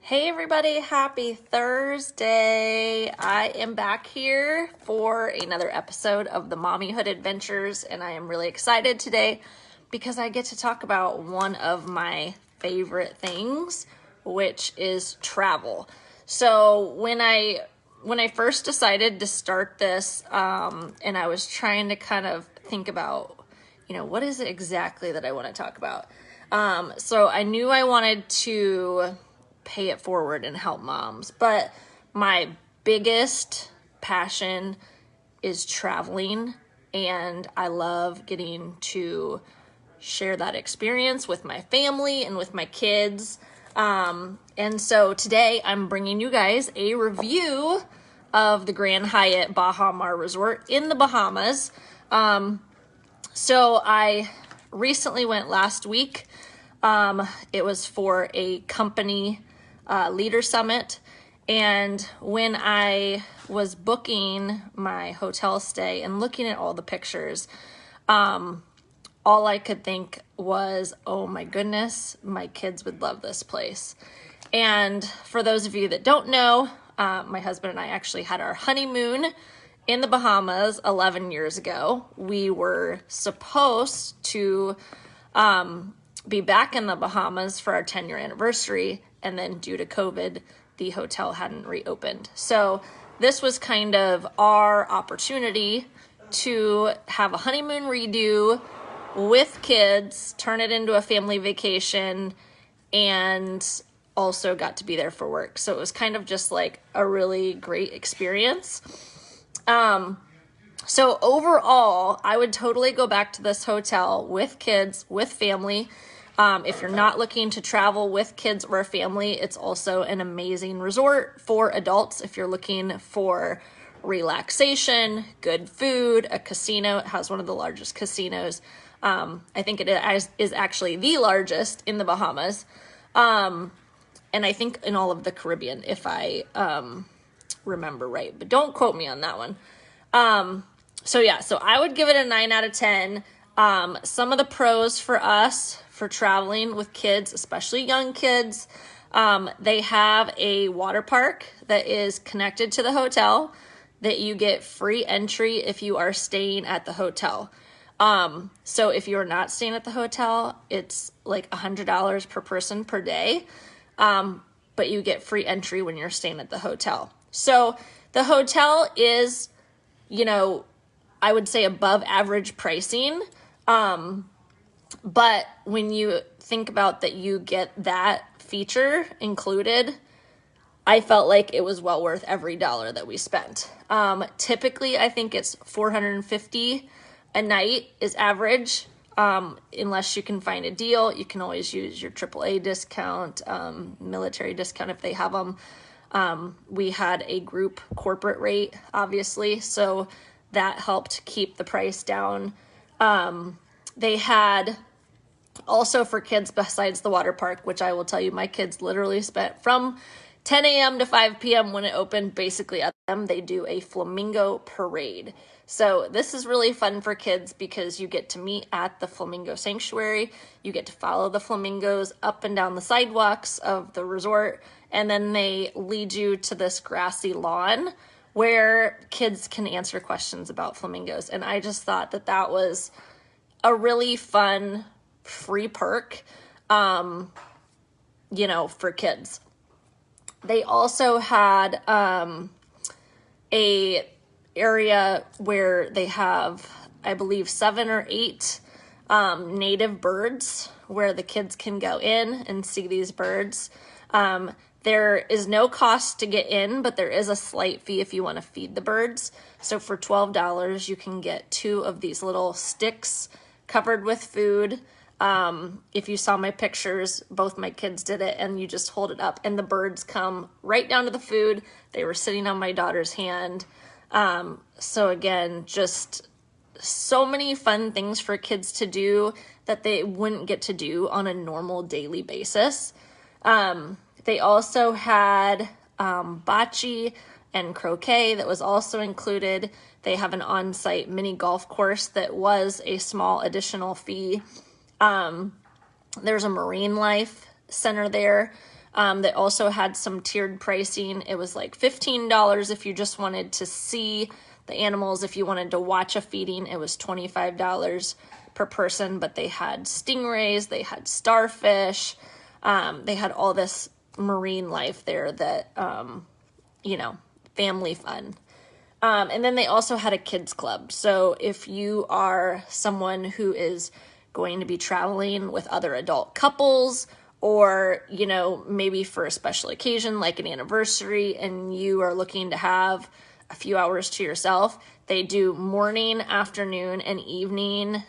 Hey everybody, happy Thursday. I am back here for another episode of the Mommyhood Adventures, and I am really excited today because I get to talk about one of my favorite things, which is travel. So when I first decided to start this, and I was trying to kind of think about, what is it exactly that I want to talk about? So I knew I wanted to pay it forward and help moms, but my biggest passion is traveling, and I love getting to share that experience with my family and with my kids. And so today I'm bringing you guys a review of the Grand Hyatt Baha Resort in the Bahamas. So I recently went last week. It was for a company leader summit, and when I was booking my hotel stay and looking at all the pictures, all I could think was, oh my goodness, my kids would love this place. And for those of you that don't know, my husband and I actually had our honeymoon in the Bahamas 11 years ago. We were supposed to be back in the Bahamas for our 10-year anniversary, and then due to COVID, the hotel hadn't reopened. So this was kind of our opportunity to have a honeymoon redo with kids, turn it into a family vacation, and also got to be there for work. So it was kind of just like a really great experience. So overall, I would totally go back to this hotel with kids, with family. If you're not looking to travel with kids or a family, it's also an amazing resort for adults. If you're looking for relaxation, good food, a casino, it has one of the largest casinos. I think it is actually the largest in the Bahamas. And I think in all of the Caribbean, if I remember right, but don't quote me on that one. So I would give it a 9 out of 10. Some of the pros for us for traveling with kids, especially young kids, they have a water park that is connected to the hotel that you get free entry if you are staying at the hotel. So if you're not staying at the hotel, it's like $100 per person per day. But you get free entry when you're staying at the hotel. So the hotel is, I would say above average pricing. But when you think about that you get that feature included, I felt like it was well worth every dollar that we spent. Typically, I think it's $450 a night is average. Unless you can find a deal, you can always use your AAA discount, military discount if they have them. We had a group corporate rate, obviously, so that helped keep the price down. They had also for kids, besides the water park, which I will tell you, my kids literally spent from 10 a.m. to 5 p.m. when it opened, basically at them, they do a Flamingo Parade. So this is really fun for kids because you get to meet at the Flamingo Sanctuary. You get to follow the flamingos up and down the sidewalks of the resort, and then they lead you to this grassy lawn where kids can answer questions about flamingos. And I just thought that that was a really fun free perk, for kids. They also had a area where they have, I believe, 7 or 8 native birds where the kids can go in and see these birds. There is no cost to get in, but there is a slight fee if you want to feed the birds. So for $12, you can get 2 of these little sticks covered with food. If you saw my pictures, both my kids did it, and you just hold it up and the birds come right down to the food. They were sitting on my daughter's hand. So again, just so many fun things for kids to do that they wouldn't get to do on a normal daily basis. They also had bocce and croquet that was also included. They have an on-site mini golf course that was a small additional fee. There's a marine life center there. They also had some tiered pricing. It was like $15 if you just wanted to see the animals. If you wanted to watch a feeding, it was $25 per person, but they had stingrays, they had starfish, they had all this marine life there that, family fun. And then they also had a kids club. So if you are someone who is going to be traveling with other adult couples, or, maybe for a special occasion like an anniversary, and you are looking to have a few hours to yourself, they do morning, afternoon, and evening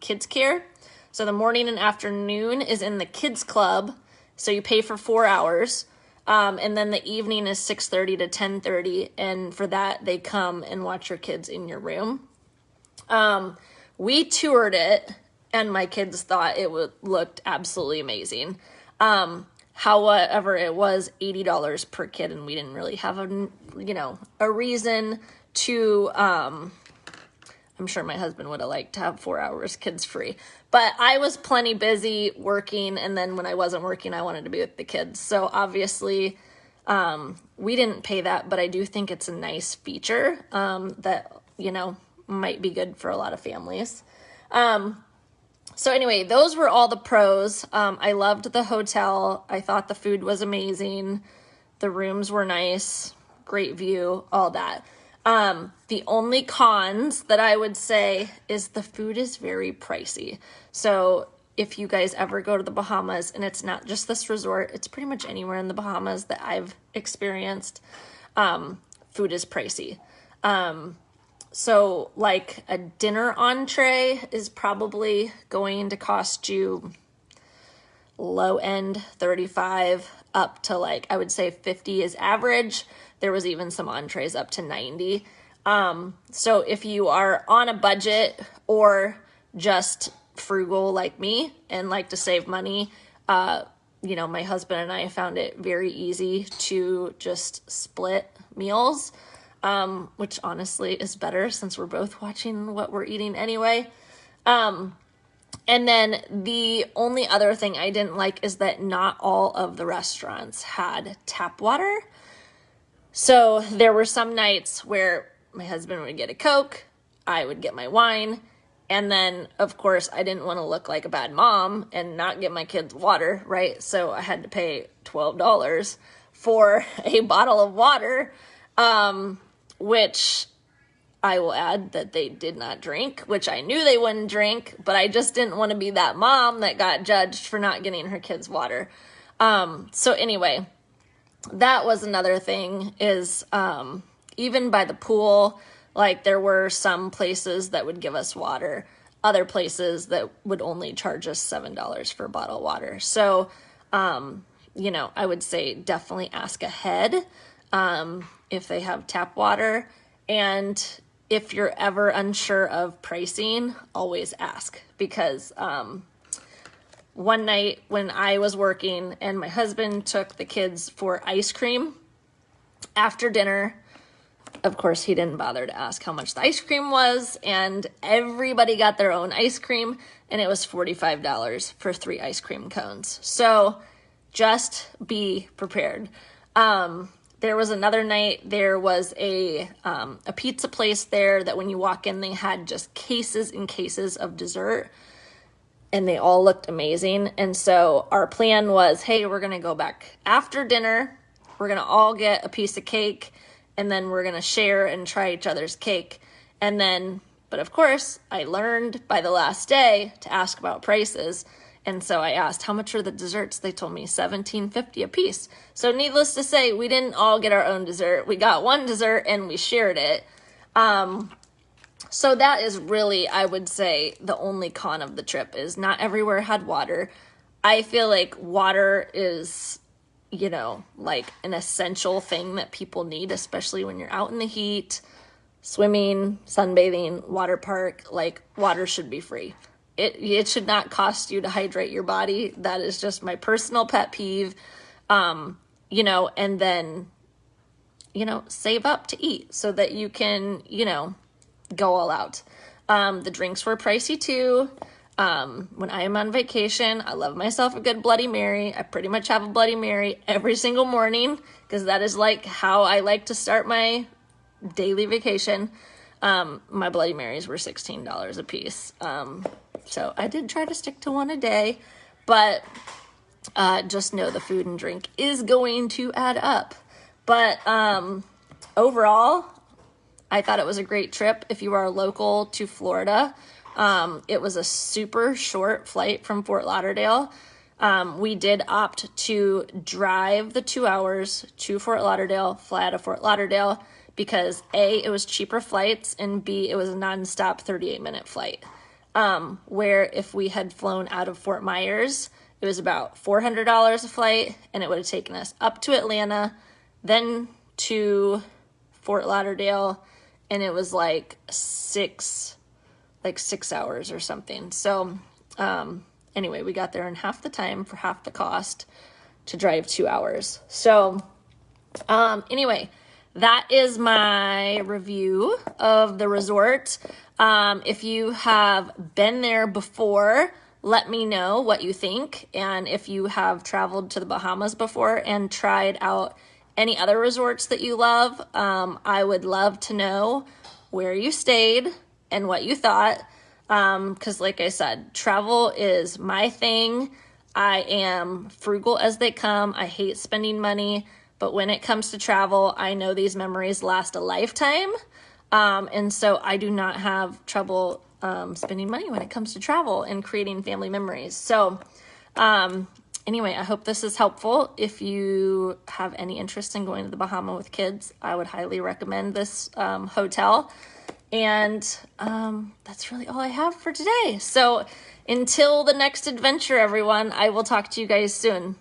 kids care. So the morning and afternoon is in the kids club, so you pay for 4 hours. And then the evening is 6:30 to 10:30, and for that, they come and watch your kids in your room. We toured it, and my kids thought it looked absolutely amazing. However, it was $80 per kid, and we didn't really have a reason to, I'm sure my husband would have liked to have 4 hours kids free, but I was plenty busy working. And then when I wasn't working, I wanted to be with the kids. So obviously, we didn't pay that, but I do think it's a nice feature, that, might be good for a lot of families. So anyway, those were all the pros. I loved the hotel. I thought the food was amazing. The rooms were nice, great view, all that. The only cons that I would say is the food is very pricey. So if you guys ever go to the Bahamas, and it's not just this resort, it's pretty much anywhere in the Bahamas that I've experienced, food is pricey. So like a dinner entree is probably going to cost you low end 35 up to I would say 50 is average. There was even some entrees up to 90. So if you are on a budget or just frugal like me and like to save money, my husband and I found it very easy to just split meals, which honestly is better since we're both watching what we're eating anyway. And then the only other thing I didn't like is that not all of the restaurants had tap water. So there were some nights where my husband would get a Coke, I would get my wine, and then, of course, I didn't want to look like a bad mom and not get my kids water, right? So I had to pay $12 for a bottle of water, which I will add that they did not drink, which I knew they wouldn't drink, but I just didn't want to be that mom that got judged for not getting her kids water. So anyway, that was another thing is, even by the pool, there were some places that would give us water, other places that would only charge us $7 for a bottle of water. So, I would say definitely ask ahead, if they have tap water. And if you're ever unsure of pricing, always ask, because, one night when I was working and my husband took the kids for ice cream after dinner, of course, he didn't bother to ask how much the ice cream was, and everybody got their own ice cream, and it was $45 for 3 ice cream cones. So just be prepared. There was another night, there was a pizza place there that when you walk in, they had just cases and cases of dessert, and they all looked amazing. And so our plan was, hey, we're going to go back after dinner. We're going to all get a piece of cake, and then we're going to share and try each other's cake. And then, but of course, I learned by the last day to ask about prices. And so I asked, how much are the desserts? They told me $17.50 a piece. So needless to say, we didn't all get our own dessert. We got one dessert and we shared it. So that is really, I would say, the only con of the trip is not everywhere had water. I feel like water is, an essential thing that people need, especially when you're out in the heat, swimming, sunbathing, water park. Water should be free. It should not cost you to hydrate your body. That is just my personal pet peeve. And then, save up to eat so that you can, go all out. The drinks were pricey too. When I am on vacation, I love myself a good Bloody Mary. I pretty much have a Bloody Mary every single morning because that is like how I like to start my daily vacation. My Bloody Marys were $16 a piece. So I did try to stick to one a day, but just know the food and drink is going to add up. But overall, I thought it was a great trip. If you are local to Florida, it was a super short flight from Fort Lauderdale. We did opt to drive the 2 hours to Fort Lauderdale, fly out of Fort Lauderdale, because A, it was cheaper flights, and B, it was a nonstop 38-minute flight. Where if we had flown out of Fort Myers, it was about $400 a flight, and it would have taken us up to Atlanta, then to Fort Lauderdale, and it was like 6 hours or something. So anyway, we got there in half the time for half the cost to drive 2 hours. So anyway, that is my review of the resort. If you have been there before, let me know what you think. And if you have traveled to the Bahamas before and tried out any other resorts that you love, I would love to know where you stayed and what you thought. Because like I said, travel is my thing. I am frugal as they come. I hate spending money. But when it comes to travel, I know these memories last a lifetime. And so I do not have trouble spending money when it comes to travel and creating family memories. So anyway, I hope this is helpful. If you have any interest in going to the Bahamas with kids, I would highly recommend this hotel. And that's really all I have for today. So until the next adventure, everyone, I will talk to you guys soon.